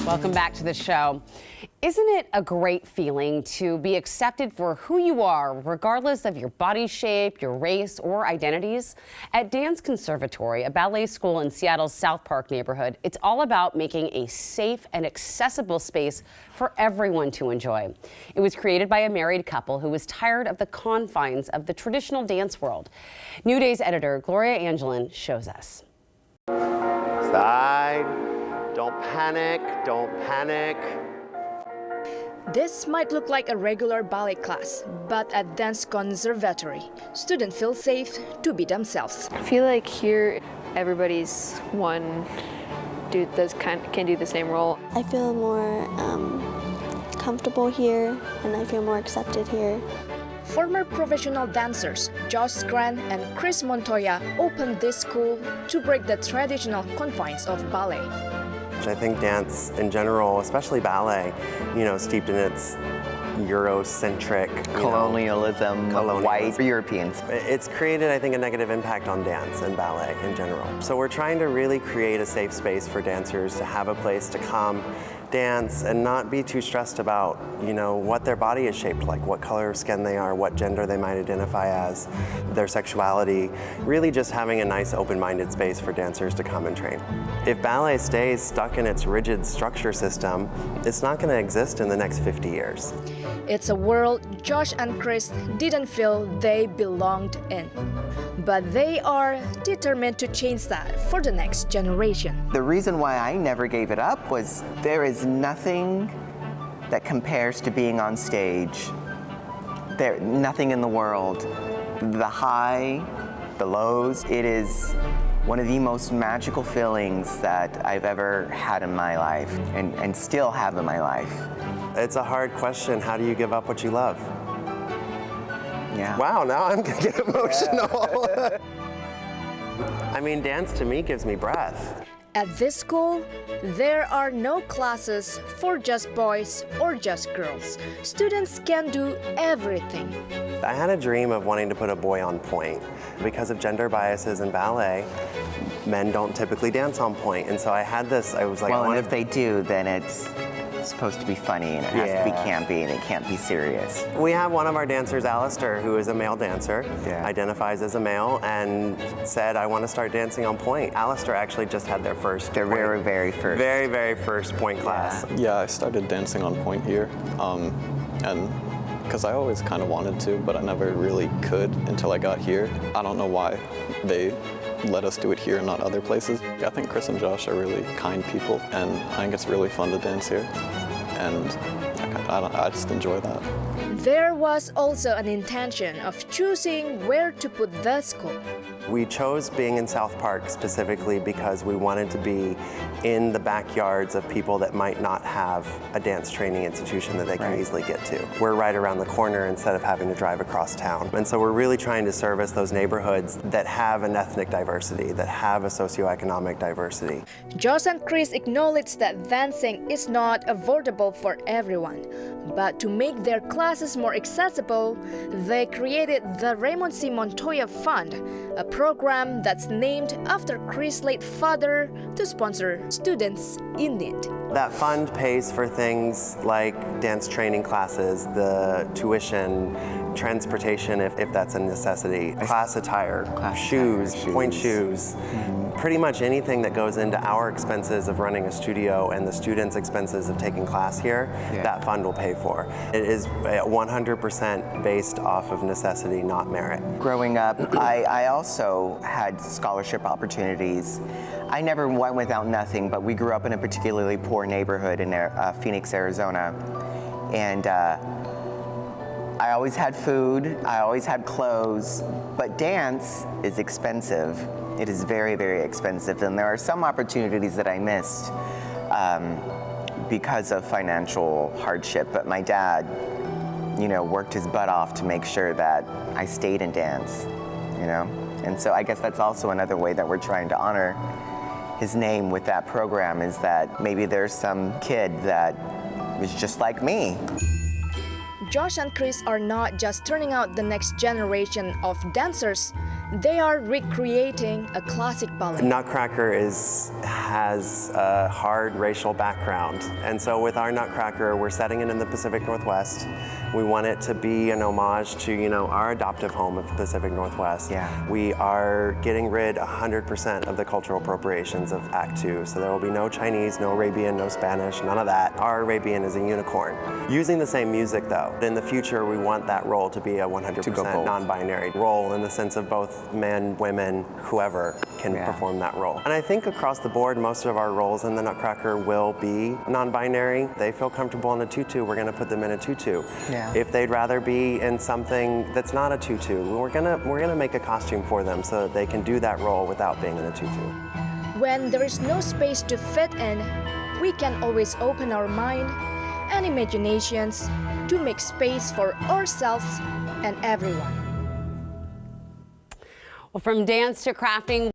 Welcome back to the show. Isn't it a great feeling to be accepted for who you are, regardless of your body shape, your race, or identities? At Dance Conservatory, a ballet school in Seattle's South Park neighborhood, it's all about making a safe and accessible space for everyone to enjoy. It was created by a married couple who was tired of the confines of the traditional dance world. New Day's editor Gloria Angelin shows us. Side. Don't panic, don't panic. This might look like a regular ballet class, but at Dance Conservatory, students feel safe to be themselves. I feel like here everybody's one dude that can do the same role. I feel more comfortable here, and I feel more accepted here. Former professional dancers Josh Grant and Chris Montoya opened this school to break the traditional confines of ballet. I think dance in general, especially ballet, steeped in its Eurocentric colonialism, white Europeans. It's created, I think, a negative impact on dance and ballet in general. So we're trying to really create a safe space for dancers to have a place to come, dance, and not be too stressed about, what their body is shaped like, what color of skin they are, what gender they might identify as, their sexuality. Really just having a nice open-minded space for dancers to come and train. If ballet stays stuck in its rigid structure system, it's not going to exist in the next 50 years. It's a world Josh and Chris didn't feel they belonged in. But they are determined to change that for the next generation. The reason why I never gave it up was there is nothing that compares to being on stage. Nothing in the world. The high, the lows, it is one of the most magical feelings that I've ever had in my life and still have in my life. It's a hard question. How do you give up what you love? Yeah. Wow, now I'm gonna get emotional. I mean, dance to me gives me breath. At this school, there are no classes for just boys or just girls. Students can do everything. I had a dream of wanting to put a boy on point. Because of gender biases in ballet, men don't typically dance on point. And so I had this, I was like, well, and if they do, then it's supposed to be funny, and it has to be campy, and it can't be serious. We have one of our dancers, Alistair, who is a male dancer, identifies as a male, and said, I want to start dancing on point. Alistair actually just had their very first point class. Yeah, I started dancing on point here, and because I always kind of wanted to, but I never really could until I got here. I don't know why they let us do it here and not other places. I think Chris and Josh are really kind people, and I think it's really fun to dance here, and I just enjoy that. There was also an intention of choosing where to put the school. We chose being in South Park specifically because we wanted to be in the backyards of people that might not have a dance training institution that they can easily get to. We're right around the corner instead of having to drive across town. And so we're really trying to service those neighborhoods that have an ethnic diversity, that have a socioeconomic diversity. Josh and Chris acknowledge that dancing is not affordable for everyone. But to make their classes more accessible, they created the Raymond C. Montoya Fund, a program that's named after Chris' late father to sponsor students in need. That fund pays for things like dance training classes, the tuition, transportation if that's a necessity, class attire, shoes, point shoes. Pretty much anything that goes into our expenses of running a studio and the students' expenses of taking class here, that fund will pay for. It is 100% based off of necessity, not merit. Growing up, I also had scholarship opportunities. I never went without nothing, but we grew up in a particularly poor neighborhood in Phoenix, Arizona. And I always had food, I always had clothes, but dance is expensive. It is very, very expensive, and there are some opportunities that I missed because of financial hardship, but my dad, worked his butt off to make sure that I stayed in dance, And so I guess that's also another way that we're trying to honor his name with that program, is that maybe there's some kid that is just like me. Josh and Chris are not just turning out the next generation of dancers, they are recreating a classic ballet. Nutcracker has a hard racial background. And so with our Nutcracker, we're setting it in the Pacific Northwest. We want it to be an homage to, you know, our adoptive home of the Pacific Northwest. Yeah. We are getting rid 100% of the cultural appropriations of Act 2. So there will be no Chinese, no Arabian, no Spanish, none of that. Our Arabian is a unicorn. Using the same music though. In the future, we want that role to be a 100% non-binary role in the sense of both men, women, whoever can perform that role. And I think across the board, most of our roles in the Nutcracker will be non-binary. They feel comfortable in a tutu, we're gonna put them in a tutu. Yeah. If they'd rather be in something that's not a tutu, we're gonna make a costume for them so that they can do that role without being in a tutu. When there is no space to fit in, we can always open our mind and imaginations to make space for ourselves and everyone. Well, from dance to crafting.